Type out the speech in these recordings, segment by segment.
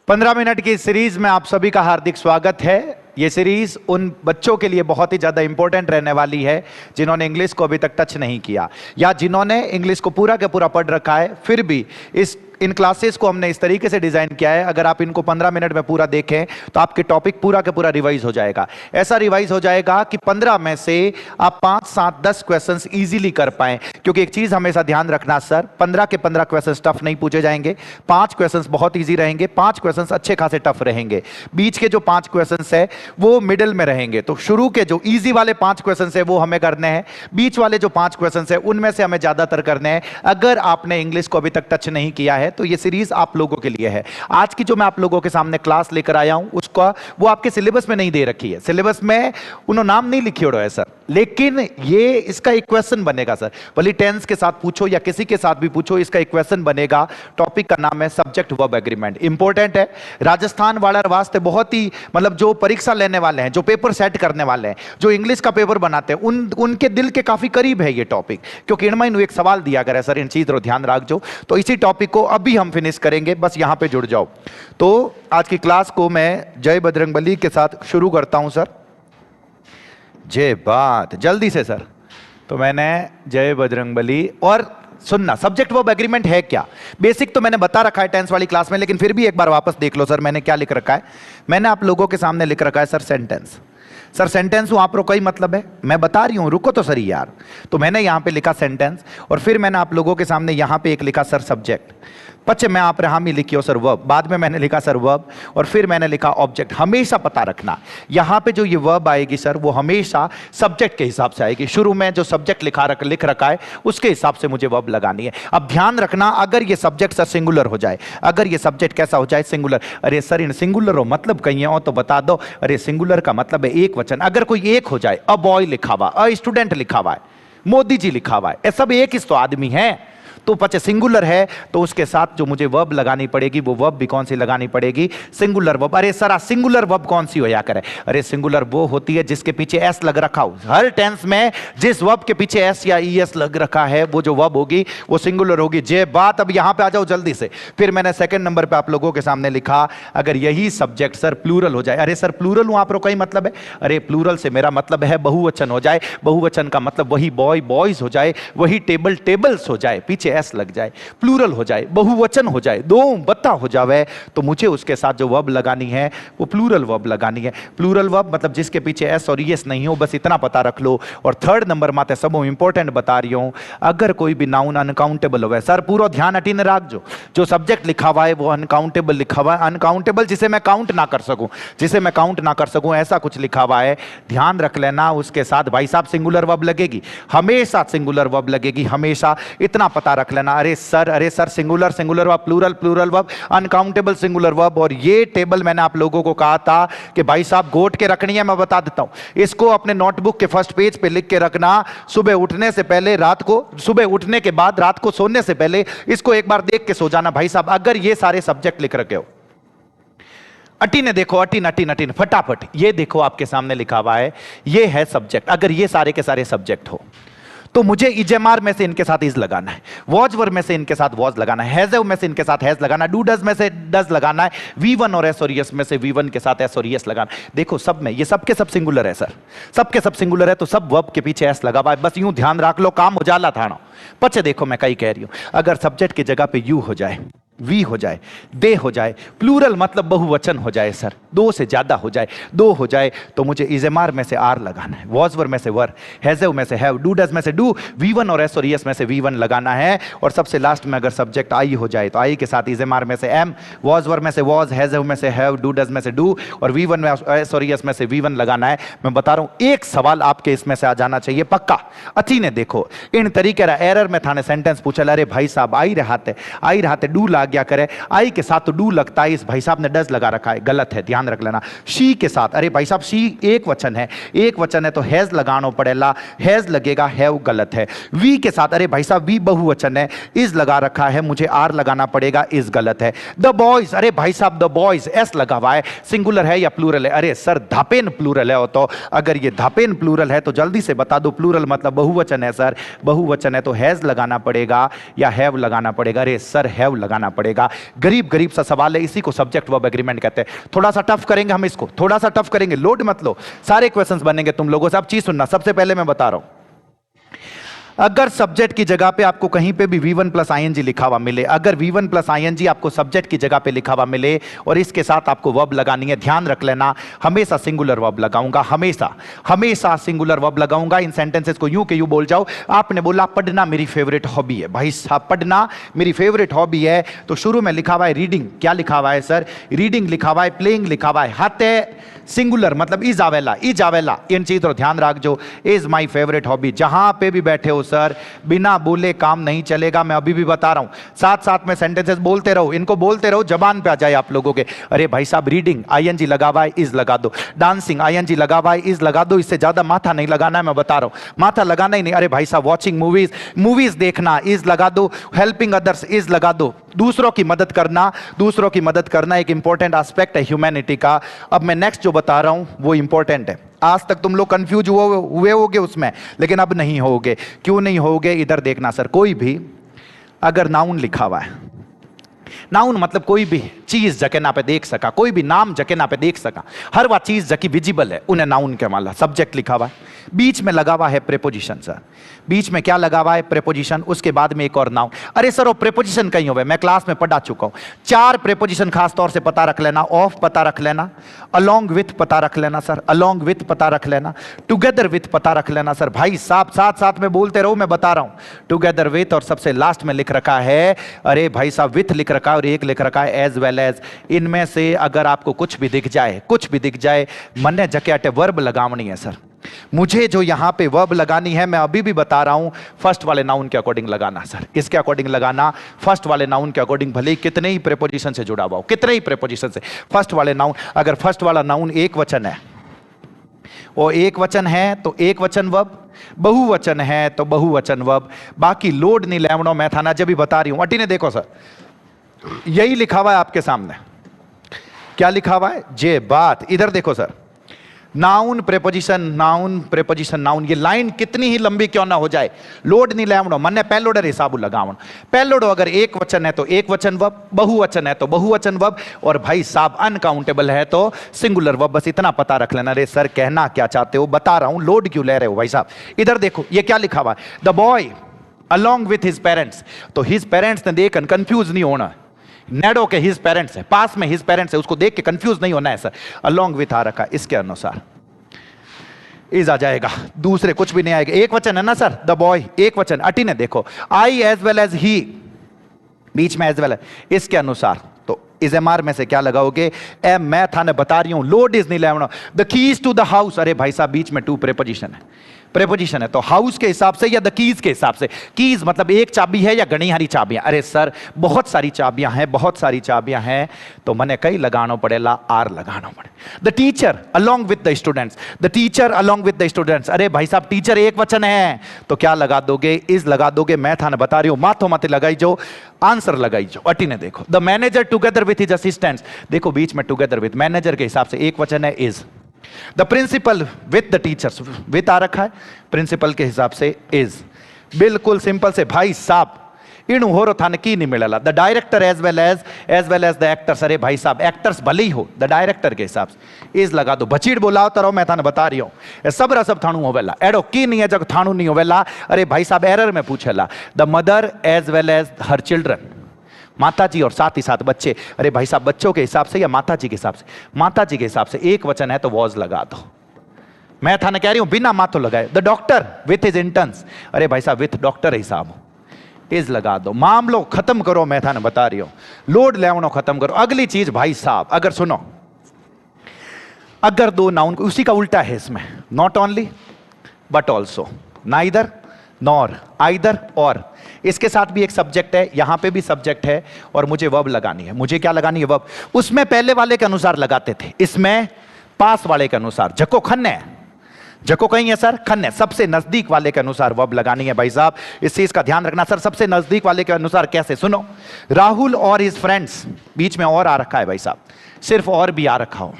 15 minute की series में आप सभी का हार्दिक स्वागत है। ये सीरीज उन बच्चों के लिए बहुत ही ज़्यादा इंपॉर्टेंट रहने वाली है जिन्होंने इंग्लिश को अभी तक टच नहीं किया या जिन्होंने इंग्लिश को पूरा के पूरा पढ़ रखा है, फिर भी इन क्लासेस को हमने इस तरीके से डिज़ाइन किया है, अगर आप इनको 15 मिनट में पूरा देखें तो आपके टॉपिक पूरा के पूरा रिवाइज हो जाएगा। ऐसा रिवाइज हो जाएगा कि 15 में से आप 5, 7, 10 क्वेश्चंस इजीली कर पाएं। क्योंकि एक चीज़ हमेशा ध्यान रखना सर, 15 के 15 क्वेश्चंस टफ नहीं पूछे जाएंगे। 5 क्वेश्चंस बहुत ईजी रहेंगे, 5 क्वेश्चंस अच्छे खासे टफ रहेंगे। बीच के जो 5 क्वेश्चंस है वो मिडिल में रहेंगे। तो शुरू के जो ईजी वाले 5 क्वेश्चंस है वो हमें करने हैं, बीच वाले जो 5 क्वेश्चंस है उनमें से हमें ज़्यादातर करने हैं। अगर आपने इंग्लिश को अभी तक टच नहीं किया है तो ये सीरीज आप लोगों के लिए है। आज की जो मैं आप लोगों के सामने क्लास लेकर आया हूं उसका वो आपके सिलेबस में नहीं दे रखी है, सिलेबस में उन्होंने नाम नहीं लिखी है सर, लेकिन ये इसका एक क्वेश्चन बनेगा सर। भले टेंस के साथ पूछो या किसी के साथ भी पूछो, इसका एक क्वेश्चन बनेगा। टॉपिक का नाम है सब्जेक्ट वर्ब एग्रीमेंट। इंपॉर्टेंट है, राजस्थान वाला वास्ते बहुत ही मतलब जो परीक्षा लेने वाले हैं, जो पेपर सेट करने वाले हैं, जो इंग्लिश का पेपर बनाते हैं, उनके दिल के काफी करीब है ये टॉपिक। क्योंकि इनमें एक सवाल दिया गया है सर, इन चीज ध्यान रखो। तो इसी टॉपिक को अभी हम फिनिश करेंगे, बस यहां पे जुड़ जाओ। तो आज की क्लास को मैं जय बजरंगबली के साथ शुरू करता हूं सर। जय बात जल्दी से सर। तो मैंने जय बजरंगबली और सुनना, सब्जेक्ट वर्ब एग्रीमेंट है क्या, बेसिक तो मैंने बता रखा है टेंस वाली क्लास में, लेकिन फिर भी एक बार वापस देख लो सर मैंने क्या लिख रखा है। मैंने आप लोगों के सामने लिख रखा है सर सेंटेंस। सर सेंटेंस वहां पर कई मतलब है, मैं बता रही हूं, रुको तो सही यार। तो मैंने यहां पे लिखा सेंटेंस और फिर मैंने आप लोगों के सामने यहां पे एक लिखा सर सब्जेक्ट। पचे मैं आप हामी लिखियो सर वर्ब, बाद में मैंने लिखा सर वर्ब और फिर मैंने लिखा ऑब्जेक्ट। हमेशा पता रखना यहां पे जो ये वर्ब आएगी सर वो हमेशा सब्जेक्ट के हिसाब से आएगी। शुरू में जो सब्जेक्ट लिख रखा है उसके हिसाब से मुझे वर्ब लगानी है। अब ध्यान रखना, अगर ये सब्जेक्ट सर सिंगुलर हो जाए, अगर ये सब्जेक्ट कैसा हो जाए सिंगुलर, अरे सर इन सिंगुलर हो मतलब कहीं हो तो बता दो, अरे सिंगुलर का मतलब है एक वचन। अगर कोई एक हो जाए, अ बॉय लिखा हुआ, अ स्टूडेंट लिखा हुआ है, मोदी जी लिखा हुआ है, ये सब एक ही तो आदमी है, तो पचे सिंगुलर है तो उसके साथ जो मुझे वर्ब लगानी पड़ेगी वो वर्ब भी कौन सी लगानी पड़ेगी, सिंगुलर वर्ब। अरे सर सिंगुलर वर्ब कौन सी होया करे, अरे सिंगुलर वो होती है जिसके पीछे एस लग रखा हो। हर टेंस में जिस वर्ब के पीछे एस या ईएस लग रखा है वो जो वर्ब होगी वो सिंगुलर होगी। जे बात। अब यहां पे आ जाओ जल्दी से। फिर मैंने सेकंड नंबर पे आप लोगों के सामने लिखा, अगर यही सब्जेक्ट सर प्लूरल हो जाए, अरे सर प्लूरल वहां पर कोई मतलब है, अरे प्लूरल से मेरा मतलब है बहुवचन हो जाए, बहुवचन का मतलब वही बॉय बॉयज हो जाए, वही टेबल टेबल्स हो जाए, पीछे एस लग जाए, प्लूरल हो जाए, बहुवचन हो जाए, दो बत्ता हो जाए, तो मुझे उसके साथ जो वर्ब लगानी है वो प्लूरल वर्ब लगानी है। प्लूरल वर्ब मतलब जिसके पीछे एस और एस नहीं हो, बस इतना पता रख लो। और थर्ड नंबर माते सब इंपॉर्टेंट बता रही हूं, अगर कोई भी नाउन अनकाउंटेबल हो, सर पूरा ध्यान अटीन राख जो सब्जेक्ट लिखा हुआ है वो अनकाउंटेबल लिखा हुआ है। अनकाउंटेबल जिसे मैं काउंट ना कर सकूं, जिसे मैं काउंट ना कर सकूं, ऐसा कुछ लिखा हुआ है, ध्यान रख लेना। उसके साथ भाई साहब सिंगुलर वर्ब लगेगी, हमेशा सिंगुलर वर्ब लगेगी, हमेशा इतना पता रख लेना। अरे sir singular singular verb, plural plural verb, uncountable singular verb. और ये टेबल मैंने आप लोगों को कहा था कि भाई साहब गोट के रखनी है, मैं बता देता हूं। इसको अपने नोटबुक के फर्स्ट पेज पे लिख के रखना, सुबह उठने से पहले, रात को, सुबह उठने के बाद, रात को सोने से पहले इसको एक बार देख के सो जाना। भाई साहब अगर ये सारे सब्जेक्ट लिख रखे हो, अटीने देखो, अटीन अटीन अटीन फटाफट, ये देखो आपके सामने लिखा हुआ है, ये है सब्जेक्ट। अगर ये सारे के सारे सब्जेक्ट हो तो मुझे इजेमार में से इनके साथ इज लगाना है, वॉजवर में से इनके साथ वॉज लगाना है, हैज़व में से इनके साथ हैज लगाना है, डू डज में से डज लगाना है, वी1 और एस और यस में से वी1 के साथ एस और यस लगाना है। देखो सब में ये सबके सब सिंगुलर है सर, सबके सब सिंगुलर है, तो सब वर्ब के पीछे एस लगा हुआ है। बस यूं ध्यान रख लो, काम हो जाला थाना। पचे देखो मैं कई कह रही हूं, अगर सब्जेक्ट की जगह पे यू हो जाए, वी हो जाए, दे हो जाए, प्लूरल मतलब बहुवचन हो जाए सर, दो से ज्यादा हो जाए, दो हो जाए, तो मुझे इजेमार में से आर लगाना है, वॉजवर में से वर, हैज़व में से हैव, डू डज में से डू, वी1 और एस और एस में से वी1 लगाना है। और सबसे लास्ट में अगर सब्जेक्ट आई हो जाए तो आई के साथ इजेमार में से एम, वॉजवर में से वॉज, हैज़व में से हैव, डू डज में से डू और वी1 में एस और एस में से वी1 लगाना है। मैं बता रहा हूं एक सवाल आपके इसमें से आ जाना चाहिए पक्का। अच्छी ने देखो इन तरीके एरर में थाने सेंटेंस पूछा, अरे भाई साहब आई रहते डू ला गया करे, आई के साथ तो डू लगता है, इस भाई साहब ने डज लगा रखा है, गलत है, ध्यान रख लेना। शी के साथ, अरे भाई साहब शी एक वचन है, एक वचन है तो हैज लगाना पड़ेगा, हैज लगेगा, हैव गलत है। वी के साथ, अरे भाई साहब वी बहुवचन है, इज लगा रखा है, मुझे आर लगाना पड़ेगा, इज गलत है। द बॉयज, अरे भाई साहब द बॉयज एस लगा हुआ है, सिंगुलर है या प्लूरल है, अरे सर धापेन प्लूरल है। तो अगर ये धापेन प्लूरल है तो जल्दी से बता दो, प्लूरल मतलब बहुवचन है सर, बहुवचन है तो हैज लगाना पड़ेगा या हैव लगाना पड़ेगा, अरे सर हैव लगाना पड़ेगा। गरीब गरीब सा सवाल है, इसी को सब्जेक्ट वर्ब एग्रीमेंट कहते हैं। थोड़ा सा टफ करेंगे हम इसको, थोड़ा सा टफ करेंगे, लोड मत लो, सारे क्वेश्चंस बनेंगे तुम लोगों से। अब चीज सुनना, सबसे पहले मैं बता रहा हूं, अगर सब्जेक्ट की जगह पे आपको कहीं पे भी V1 प्लस ING लिखा हुआ मिले, अगर V1 प्लस ING आपको सब्जेक्ट की जगह पे लिखा हुआ मिले और इसके साथ आपको वर्ब लगानी है, ध्यान रख लेना, हमेशा सिंगुलर वर्ब लगाऊंगा, हमेशा हमेशा सिंगुलर वर्ब लगाऊंगा। इन सेंटेंसेस को यूं के यूं बोल जाओ। आपने बोला पढ़ना मेरी फेवरेट हॉबी है, भाई साहब पढ़ना मेरी फेवरेट हॉबी है, तो शुरू में लिखा हुआ है रीडिंग, क्या लिखा हुआ है सर? रीडिंग लिखा हुआ है, प्लेइंग लिखा हुआ है, हाथ सिंगुलर मतलब इज आवेला, इज आवेला, इन चीजों ध्यान रख जो, इज माई फेवरेट हॉबी। जहां पे भी बैठे हो सर, बिना बोले काम नहीं चलेगा, मैं अभी भी बता रहा हूं, साथ साथ में सेंटेंसेस बोलते रहो, इनको बोलते रहो, जबान पे आ जाए आप लोगों के। अरे भाई साहब रीडिंग ING लगा हुआ है, इज लगा दो, डांसिंग ING लगा हुआ है, इज लगा दो, इससे ज्यादा माथा नहीं लगाना है, मैं बता रहा हूं, माथा लगाना ही नहीं। अरे भाई साहब वॉचिंग मूवीज, मूवीज देखना, इज लगा दो, हेल्पिंग अदर्स, इज लगा दो, दूसरों की मदद करना, दूसरों की मदद करना एक इंपॉर्टेंट एस्पेक्ट है ह्यूमैनिटी का। अब मैं नेक्स्ट जो बता रहा हूं वो इंपॉर्टेंट है, आज तक तुम लोग कंफ्यूज हुए होगे उसमें, लेकिन अब नहीं होगे। क्यों नहीं होगे? इधर देखना सर, कोई भी अगर नाउन लिखा हुआ है, नाउन मतलब कोई भी चीज जके ना पे देख सका, कोई भी नाम जके ना पे देख सका, हर वह चीज जकी विजिबल है उन्हें नाउन के माला। सब्जेक्ट लिखा हुआ है, बीच में लगा हुआ है प्रेपोजिशन सर, बीच में क्या लगा हुआ है? प्रेपोजिशन, उसके बाद में एक और नाउन। अरे सर वो प्रेपोजिशन कहीं हुए, मैं क्लास में पढ़ा चुका हूं, 4 प्रेपोजिशन खास तौर से पता रख लेना, ऑफ पता रख लेना, अलोंग विथ पता रख लेना सर, अलोंग विथ पता रख लेना, टुगेदर विथ पता रख लेना सर। भाई साहब साथ साथ में बोलते रहो, मैं बता रहा हूं, टुगेदर विथ, और सबसे लास्ट में लिख रखा है, अरे भाई साहब विथ लिख रखा है और एक लिख रखा है एज वेल एज। इनमें से अगर आपको कुछ भी दिख जाए, कुछ भी दिख जाए, मन जके अटे वर्ब लगावनी है सर। मुझे जो यहां पे वर्ब लगानी है, मैं अभी भी बता रहा हूं, फर्स्ट वाले नाउन के अकॉर्डिंग लगाना सर। किसके अकॉर्डिंग लगाना? फर्स्ट वाले नाउन के अकॉर्डिंग, भले ही कितने ही प्रेपोजिशन से जुड़ा हुआ हो, कितने ही प्रेपोजिशन से, फर्स्ट वाले नाउन, अगर फर्स्ट वाला नाउन एक वचन है, वो एक वचन है तो एक वचन वर्ब, बहुवचन है तो बहुवचन वर्ब, बाकी लोड नहीं लेवनो, मैं थाना जब भी बता रही हूं। अटी ने देखो सर, यही लिखा हुआ है आपके सामने, क्या लिखा हुआ है? जे बात, इधर देखो sir, noun preposition, noun preposition, noun, ये लाइन कितनी ही लंबी क्यों ना हो जाए, लोड नहीं लेवनो, मन्ने पहलोडर हिसाब लगावनो। पहलोडो अगर एक वचन है तो एक वचन वर्ब, बहुवचन है तो बहुवचन वर्ब, और भाई साहब अनकाउंटेबल है तो सिंगुलर वर्ब। बस इतना पता रख लेना। रे सर कहना क्या चाहते हो, बता रहा हूं, लोड क्यों ले रहे हो भाई साहब? इधर देखो ये क्या लिखा हुआ है, the boy along with his parents, तो हिज पेरेंट्स ने देखकर कंफ्यूज नहीं होना, नेडो के हिज पेरेंट्स है, पास में हिज पेरेंट्स है, उसको देख के कंफ्यूज नहीं होना है सर। अलोंग विथ आ रखा, इसके अनुसार इज आ जाएगा, दूसरे कुछ भी नहीं आएगा। एक वचन है ना सर, द बॉय एक वचन, अटी ने देखो, आई एज वेल एज ही, बीच में एज वेल है, इसके अनुसार तो इज एमआर में से क्या लगाओगे? एम, मैं थाने बता रही हूं, लोड इज नहीं लेवना। The keys to the house, अरे भाई साहब बीच में टू प्रेपोजिशन है, प्रेपोजिशन है तो हाउस के हिसाब से या द कीज के हिसाब से, कीज मतलब एक चाबी है या घनी हारी चाबियां? अरे सर बहुत सारी चाबियां हैं, बहुत सारी चाबियां हैं, तो मने कई लगानो पड़ेला, आर लगानो पड़े। The teacher along with the students, the teacher along with the students, अरे भाई साहब टीचर एक वचन है तो क्या लगा दोगे? इज लगा दोगे। मैं थाने बता रही हूं, माथो माथे लगाई जो, आंसर लगाई जो। अटी ने देखो, the manager together with his assistants, देखो बीच में टुगेदर विथ, मैनेजर के हिसाब से एक वचन है is. The principal with the teachers, with आ रखा है, प्रिंसिपल के हिसाब से इज। बिल्कुल सिंपल से भाई साहब, इणु हो थान की नहीं मिलेला। The director as well as the actors, अरे भाई साहब एक्टर्स भले ही हो, द डायरेक्टर के हिसाब से इज लगा दो। बचीड़ बोलाओ तो रहो, मैं थाने बता रही हूं, सब रसब थाणु होवेला, एडो की नहीं है जब थाणु नहीं होवेला। अरे भाई साहब एरर में पूछेला, the mother as well as her children, माता जी और साथ ही साथ बच्चे, अरे भाई साहब बच्चों के हिसाब से या माता जी के हिसाब से? माता जी के हिसाब से एक वचन है तो वॉज लगा दो। मैं थाने कह रही हूं बिना माथो लगाए। The doctor with his interns, अरे भाई साहब विथ डॉक्टर हिसाब इज लगा दो। मामलो खत्म करो, मैं थाने बता रही हूं, लोड लेवनो खत्म करो। अगली चीज भाई साहब, अगर सुनो, अगर दो नाउन, उसी का उल्टा है इसमें, not only but also, neither nor, either और, इसके साथ भी एक सब्जेक्ट है, यहां पे भी सब्जेक्ट है और मुझे वर्ब लगानी है। मुझे क्या लगानी है? वर्ब। उसमें पहले वाले के अनुसार लगाते थे, इसमें पास वाले के अनुसार। जको खन्ने है, जको कहीं है सर, खन्ने, सबसे नजदीक वाले के अनुसार वर्ब लगानी है भाई साहब। इस चीज का ध्यान रखना सर, सबसे नजदीक वाले के अनुसार कैसे? सुनो, राहुल और हिज फ्रेंड्स, बीच में और आ रखा है भाई साहब, सिर्फ और भी आ रखा हो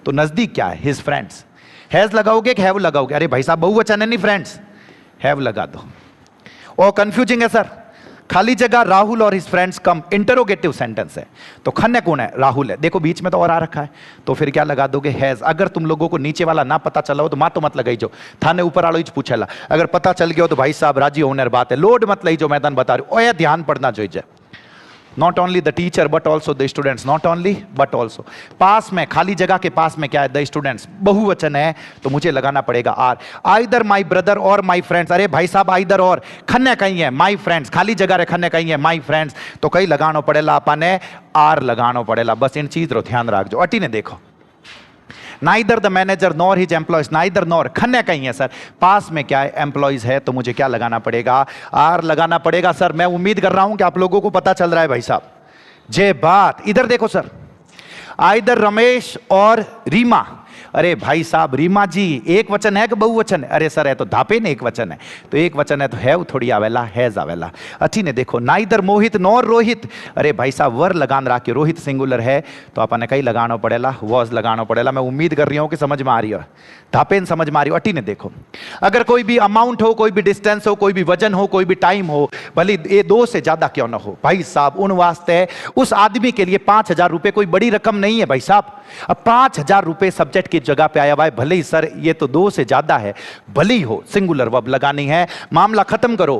तो नजदीक क्या है? His friends. हैज लगाओगे कि हैव लगाओगे? अरे भाई साहब बहुवचन है नहीं फ्रेंड्स, हैव लगा दो। और कंफ्यूजिंग है सर, खाली जगह राहुल और हिज फ्रेंड्स कम, इंटरोगेटिव सेंटेंस है, तो खन्ने कौन है? राहुल है। देखो बीच में तो और आ रखा है, तो फिर क्या लगा दोगे? हैज। अगर तुम लोगों को नीचे वाला ना पता चला हो तो तो मत लगाई, जो थाने ऊपर आलो पूछेला। अगर पता चल गया हो तो भाई साहब राजी होने बात है, लोड मत लई, जो मैदान बता रही हूं ध्यान पड़ना चाहिए। Not only the teacher but also the students, not only but also. पास में, खाली जगह के पास में क्या है? द स्टूडेंट्स, बहुवचन है तो मुझे लगाना पड़ेगा आर। आइदर माई ब्रदर और माई फ्रेंड्स, अरे भाई साहब आइदर और, खन्ने कहीं है माई फ्रेंड्स, खाली जगह रे खन्ने कहीं है माई फ्रेंड्स, तो कहीं लगाना पड़ेगा अपने आर लगाना पड़ेगा। बस इन चीज रो ध्यान रख जो। अटी ने देखो, neither the manager nor his employees, neither nor खन्ने कहीं है सर, पास में क्या है? एम्प्लॉयज है, तो मुझे क्या लगाना पड़ेगा? आर लगाना पड़ेगा सर। मैं उम्मीद कर रहा हूं कि आप लोगों को पता चल रहा है भाई साहब। जे बात इधर देखो सर, आइदर रमेश और रीमा, अरे भाई साहब रीमा जी एक वचन है कि बहुवचन है? अरे सर है तो धापे ने एक वचन है, तो एक वचन है तो है थोड़ी आवेला, हैज आवेला। अच्छी ने देखो, नाइदर मोहित नॉर रोहित, अरे भाई साहब वर लगान रहा कि रोहित सिंगुलर है, तो अपन ने कहीं लगाना पड़ेगा, वॉज लगाना पड़ेगा। मैं उम्मीद कर रही हूं कि समझ में आ रही हो, धापेन समझ में आ रही हो। अटी ने देखो, अगर कोई भी अमाउंट हो, कोई भी डिस्टेंस हो, कोई भी वजन हो, कोई भी टाइम हो, भले ये 2 से ज्यादा क्यों ना हो भाई साहब, उन वास्ते उस आदमी के लिए 5,000 रुपए कोई बड़ी रकम नहीं है भाई साहब। अब 5,000 रुपए सब्जेक्ट की जगह पे आया हुआ है, भले ही सर ये तो 2 से ज्यादा है, भले ही हो, सिंगुलर वर्ब लगानी है, मामला खत्म करो।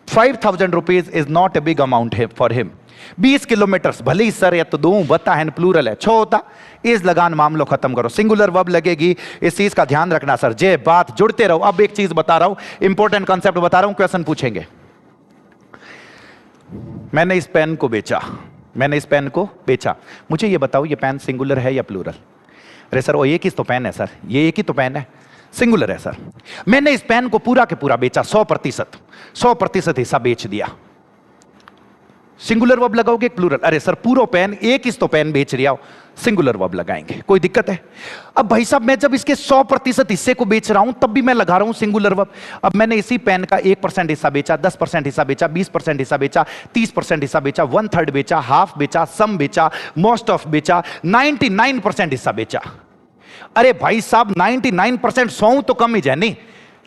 5,000 rupees is not a big amount है फॉर हिम। 20 किलोमीटर, भले ही सर या तो 2 बता है, प्लूरल है, 6 होता, इस लगान मामलो खत्म करो, सिंगुलर वर्ब लगेगी। इस चीज का ध्यान रखना सर, जे बात जुड़ते रहो। अब एक चीज बता रहा हूं, इंपॉर्टेंट कॉन्सेप्ट बता रहा हूं, क्वेश्चन पूछेंगे। मैंने इस पेन को बेचा, मैंने इस पेन को बेचा, मुझे ये बताओ ये पेन सिंगुलर है या प्लूरल? अरे सर वो एक ही तो पेन है सर, ये एक ही तो पेन है, सिंगुलर है सर। मैंने इस पेन को पूरा के पूरा बेचा, 100% हिस्सा बेच दिया, सिंगुलर वर्ब लगाओगे प्लूरल? अरे सर पूरा पेन, एक ही तो पेन बेच रहा हो, सिंगुलर वर्ब लगाएंगे, कोई दिक्कत है? अब भाई साहब मैं जब इसके 100% हिस्से को बेच रहा हूं तब भी मैं लगा रहा हूं सिंगुलर वर्ब। अब मैंने इसी पेन का 1% हिस्सा बेचा, 10% हिस्सा बेचा, 20% हिस्सा बेचा, 30% हिस्सा बेचा, 1/3 बेचा, हाफ बेचा, सम बेचा, मोस्ट ऑफ बेचा, 99% हिस्सा बेचा। अरे भाई साहब 99% 100 तो कम ही है नहीं,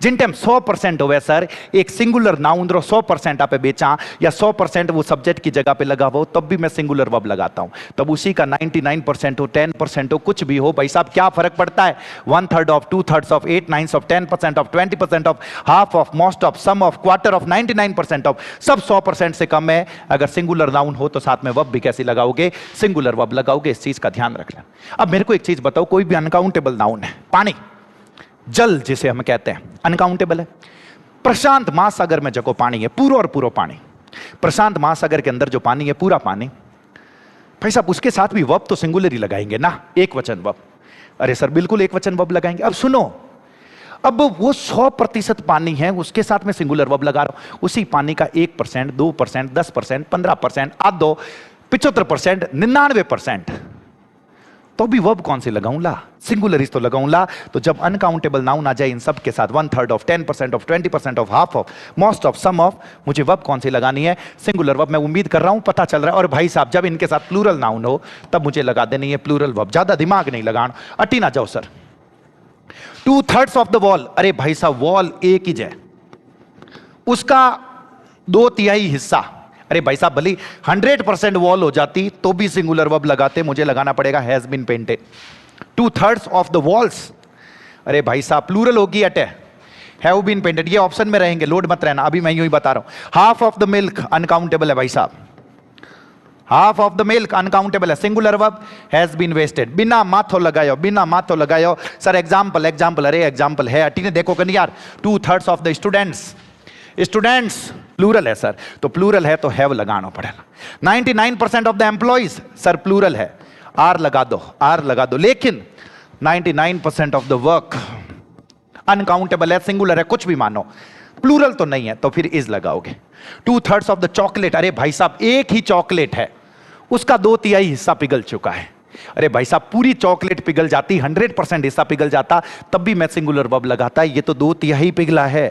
जिन टाइम 100% हो सर, एक सिंगुलर नाउन 100% आप बेचा या 100% वो सब्जेक्ट की जगह पे लगा हो, तब भी मैं सिंगुलर वर्ब लगाता हूं। तब उसी का 99% हो, 10% हो, कुछ भी हो भाई साहब, क्या फर्क पड़ता है? 1/3 of, 2/3 of, 8/9 of, 10% of, 20% of, half of, most of, some of, quarter of, 99% of, सब 100% से कम है। अगर सिंगुलर नाउन हो तो साथ में वर्ब भी कैसे लगाओगे? सिंगुलर वर्ब लगाओगे, इस चीज का ध्यान रखना। अब मेरे को एक चीज बताओ, कोई भी अनकाउंटेबल नाउन है, पानी, जल जिसे हम कहते हैं, अनकाउंटेबल है। प्रशांत महासागर में जगह पानी है, पूरा और पूरा पानी, प्रशांत महासागर के अंदर जो पानी है पूरा पानी, भाई साहब उसके साथ भी वर्ब तो सिंगुलर ही लगाएंगे ना, एक वचन वर्ब। अरे सर बिल्कुल एक वचन वर्ब लगाएंगे। अब सुनो, अब वो 100% पानी है, उसके साथ में सिंगुलर वर्ब लगा रहा हूं, उसी पानी का 1%, 2%, 10%, 15%, आधो, 75%, 99%, तो भी वर्ब कौन सी लगाऊं ला? सिंगुलरिस तो लगाऊं ला। तो जब अनकाउंटेबल नाउन आ जाए इन सब के साथ, 1/3 of, 10% of, 20% of, half of, most of, some of, मुझे वर्ब कौन सी लगानी है? Singular verb. मैं उम्मीद कर रहा हूं पता चल रहा है। और भाई साहब जब इनके साथ प्लूरल नाउन हो तब मुझे लगा देनी है प्लूरल वर्ब, ज्यादा दिमाग नहीं लगाना। अटी ना जाओ सर। 2/3 ऑफ द वॉल, अरे भाई साहब वॉल एक ही है, उसका 2/3 हिस्सा, अरे भाई साहब भले 100% वॉल हो जाती तो भी सिंगुलर वर्ब लगाते, मुझे लगाना पड़ेगा has been painted. 2/3 of the walls, अरे भाई साहब प्लूरल होगी अटे, हैव बीन पेंटेड, ये ऑप्शन में रहेंगे, लोड मत रहना, अभी मैं यूं ही बता रहा हूं। Half of the milk uncountable है भाई साहब, half of the milk uncountable है, singular verb has been wasted, बिना माथो लगायो, बिना माथो लगायो। सर एग्जांपल, एग्जांपल, अरे एग्जांपल है अटी ने देखो कन यार, 2/3 of the students, students plural है सर, तो प्लूरल है तो हैव लगाना पड़ेगा। 99% of the employees, sir plural है, आर लगा दो, आर लगा दो। लेकिन 99% ऑफ द वर्क अनकाउंटेबल है, सिंगुलर है, कुछ भी मानो, प्लूरल तो नहीं है, तो फिर इज लगाओगे। 2/3 ऑफ द चॉकलेट, अरे भाई साहब एक ही चॉकलेट है, उसका 2/3 हिस्सा पिघल चुका है। अरे भाई साहब पूरी चॉकलेट पिघल जाती, 100% हिस्सा पिघल जाता, तब भी मैं सिंगुलर वर्ब लगाता, ये तो 2/3 पिघला है,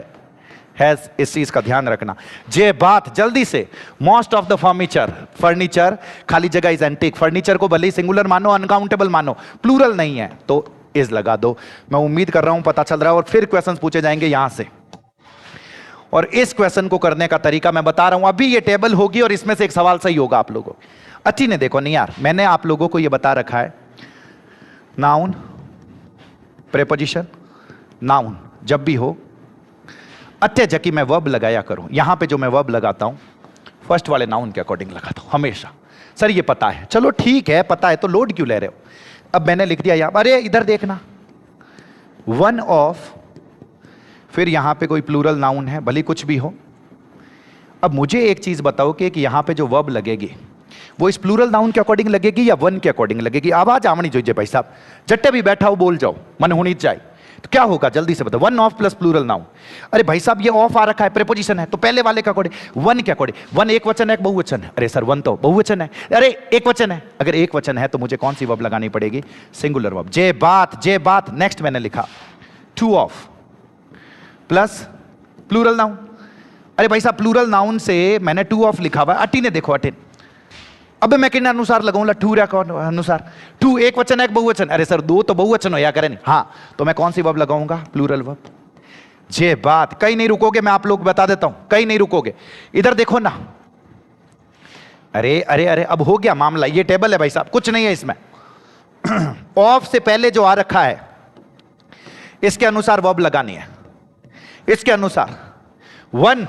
हैज, इस चीज का ध्यान रखना। जे बात जल्दी से, most of the furniture, furniture खाली जगह इज एंटीक, फर्नीचर को भले ही सिंगुलर मानो, अनकाउंटेबल मानो, प्लूरल नहीं है तो इज लगा दो। मैं उम्मीद कर रहा हूं पता चल रहा है। और फिर क्वेश्चंस पूछे जाएंगे यहां से। और इस क्वेश्चन को करने का तरीका मैं बता रहा हूं। अभी ये टेबल होगी और इसमें से एक सवाल सही होगा आप लोगों। अच्छी ने देखो नहीं यार, मैंने आप लोगों को ये बता रखा है, नाउन, प्रेपोजिशन, नाउन जब भी हो अच्छे जकी मैं वर्ब लगाया करूं। यहां पे जो मैं वर्ब लगाता हूं फर्स्ट वाले नाउन के अकॉर्डिंग लगाता हूं हमेशा। सर ये पता है, चलो ठीक है पता है तो लोड क्यों ले रहे हो। अब मैंने लिख दिया यहां, अरे इधर देखना, वन ऑफ, फिर यहां पे कोई प्लूरल नाउन है भले कुछ भी हो। अब मुझे एक चीज बताओ कि यहां पे जो वर्ब लगेगी वो इस प्लूरल नाउन के अकॉर्डिंग लगेगी या वन के अकॉर्डिंग लगेगी। आवाज आमनी चाहिए भाई साहब, जट्टे भी बैठा हो बोल जाओ, मन होनी चाहिए। तो क्या होगा जल्दी से बताओ, one of plus plural noun. अरे भाई साहब ये ऑफ आ रखा है, प्रेपोजिशन है, तो पहले वाले का अकॉर्डिंग वन के अकॉर्डिंग। वन एक वचन है एक बहुवचन है। अरे सर वन तो बहुवचन है, अरे एक वचन है। अगर एक वचन है तो मुझे कौन सी वर्ब लगानी पड़ेगी, सिंगुलर वर्ब। जे बात। नेक्स्ट मैंने लिखा two of plus plural noun. अरे भाई साहब प्लूरल नाउन से मैंने टू ऑफ लिखा हुआ है। अटी ने देखो, अटिन, अब मैं किन अनुसार लगाऊंगा, टू अनुसार। टू एक वचन है एक बहुवचन। अरे सर दो तो बहुवचन हो या करें नहीं, हाँ तो मैं कौन सी वर्ब लगाऊंगा, प्लूरल वर्ब। जे बात, कहीं नहीं रुकोगे, मैं आप लोग बता देता हूं, कहीं नहीं रुकोगे। इधर देखो ना, अरे अरे अरे अब हो गया मामला। ये टेबल है भाई साहब, कुछ नहीं है इसमें। ऑफ से पहले जो आ रखा है इसके अनुसार वर्ब लगानी है, इसके अनुसार। One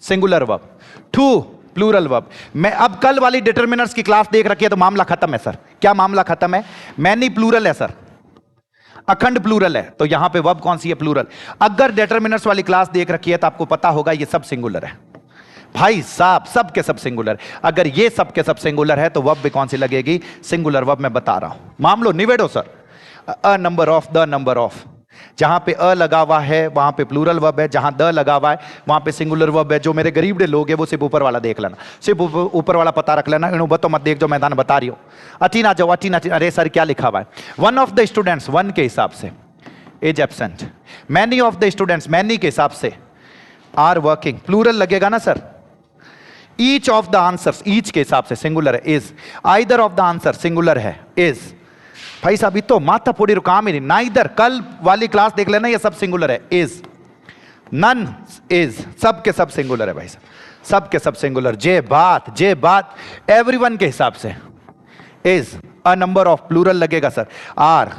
singular verb, two plural verb. मैं अब कल वाली डिटरमिनर्स की क्लास देख रखी है तो मामला खत्म है सर। क्या मामला खत्म है, मैनी प्लूरल है सर, अखंड प्लूरल है, तो यहां पे वर्ब कौन सी है, प्लूरल। अगर डिटरमिनर्स वाली क्लास देख रखी है तो आपको पता होगा ये सब सिंगुलर है भाई साहब, सब के सब सिंगुलर। अगर ये सब के सब सिंगुलर है तो वर्ब भी कौन सी लगेगी, सिंगुलर वर्ब। मैं बता रहा हूं, मामलो निवेड़ो sir. A number of, the number of, जहां पे अ लगा हुआ है वहां पे प्लूरल वर्ब है, जहां द लगा हुआ है वहां पे सिंगुलर वर्ब है। जो मेरे गरीब डे लोग हैं वो सिर्फ ऊपर वाला देख लेना, सिर्फ ऊपर वाला पता रख लेना। इन बतो मत देख जो मैदान बता रही हो। अटीना जाओ, अटीना। अरे सर क्या लिखा हुआ है, one of the students, one के हिसाब से is absent. Many of the students, many के हिसाब से आर वर्किंग, प्लूरल लगेगा ना sir. Each of the answers, each के हिसाब से सिंगुलर है, is. Either of the answer singular है, इज। भाई साहब तो माथा फोड़ी काम ही नहीं ना। इधर कल वाली क्लास देख लेना, ये सब सिंगुलर है, इज। नन इज, सब के सब सिंगुलर है भाई साहब, सब के सब सिंगुलर। जे बात एवरीवन के हिसाब से is. A number of plural लगेगा सर, आर।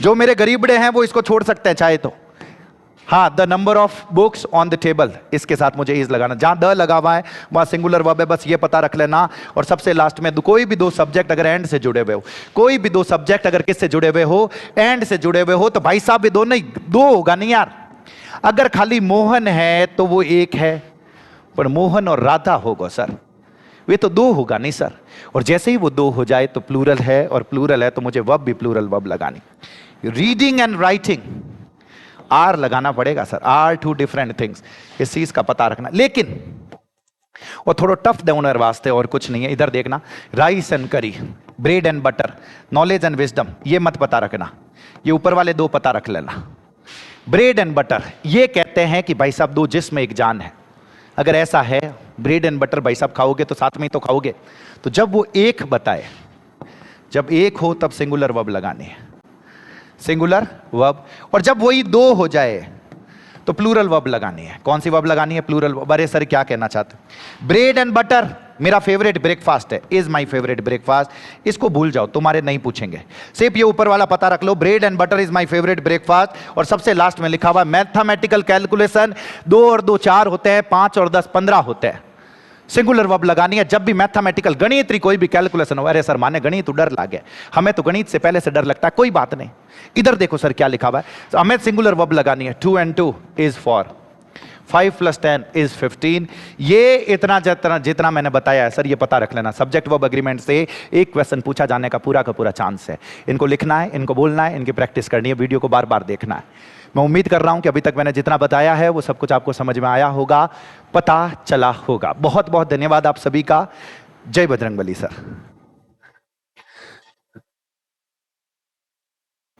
जो मेरे गरीबड़े हैं वो इसको छोड़ सकते हैं चाहे तो। हाँ, the number of books on the table, इसके साथ मुझे इज लगाना। जहां द लगा हुआ है वहां सिंगुलर वर्ब है, बस ये पता रख लेना। और सबसे लास्ट में कोई भी दो सब्जेक्ट अगर एंड से जुड़े हुए हो, कोई भी दो सब्जेक्ट अगर किससे जुड़े हुए हो, एंड से जुड़े हुए हो, तो भाई साहब ये दो नहीं, दो होगा नहीं यार। अगर खाली मोहन है तो वो एक है, पर मोहन और राधा होगा सर, वे तो दो होगा नहीं सर। और जैसे ही वो दो हो जाए तो प्लूरल है, और प्लूरल है तो मुझे वर्ब भी प्लूरल वर्ब लगानी। रीडिंग एंड राइटिंग, आर लगाना पड़ेगा sir, are two different things, इस चीज का पता रखना। लेकिन वो थोड़ा टफ देवनर वास्ते और कुछ नहीं है। इधर देखना, राइस एंड करी, bread and butter, knowledge and wisdom, ये मत पता रखना, ये ऊपर वाले दो पता रख लेना। ब्रेड एंड बटर ये कहते हैं कि भाई साहब दो जिस्म एक जान है। अगर ऐसा है, ब्रेड एंड बटर भाई साहब खाओगे तो साथ में ही तो खाओगे। तो जब वो एक बताए, जब एक हो तब सिंगुलर वर्ब लगानी है, सिंगुलर वर्ब। और जब वही दो हो जाए तो प्लूरल वर्ब लगानी है। कौन सी वर्ब लगानी है, प्लूरल वर्ब। अरे सर क्या कहना चाहते, ब्रेड एंड बटर मेरा फेवरेट ब्रेकफास्ट है, इज माय फेवरेट ब्रेकफास्ट। इसको भूल जाओ, तुम्हारे नहीं पूछेंगे, सिर्फ ये ऊपर वाला पता रख लो, bread and butter is my favourite breakfast. और सबसे लास्ट में लिखा हुआ मैथमेटिकल कैलकुलेशन, 2 और 2 4 होते हैं, 5 और 10 15 होते हैं। सिंगुलर वर्ब लगानी है जब भी मैथमेटिकल, गणित कोई भी कैलकुलेशन हो। अरे सर माने गणित तो डर लगे, हमें तो गणित से पहले से डर लगता है, कोई बात नहीं। इधर देखो सर क्या लिखा हुआ है, हमें सिंगुलर वर्ब लगानी है। 2 and 2 इज 4, 5 + 10 इज 15। ये इतना जितना मैंने बताया है सर, ये पता रख लेना। सब्जेक्ट वर्ब एग्रीमेंट से एक क्वेश्चन पूछा जाने का पूरा चांस है। इनको लिखना है, इनको बोलना है, इनकी प्रैक्टिस करनी है, वीडियो को बार बार देखना है। मैं उम्मीद कर रहा हूं कि अभी तक मैंने जितना बताया है वो सब कुछ आपको समझ में आया होगा, पता चला होगा। बहुत बहुत धन्यवाद आप सभी का। जय बजरंगबली सर।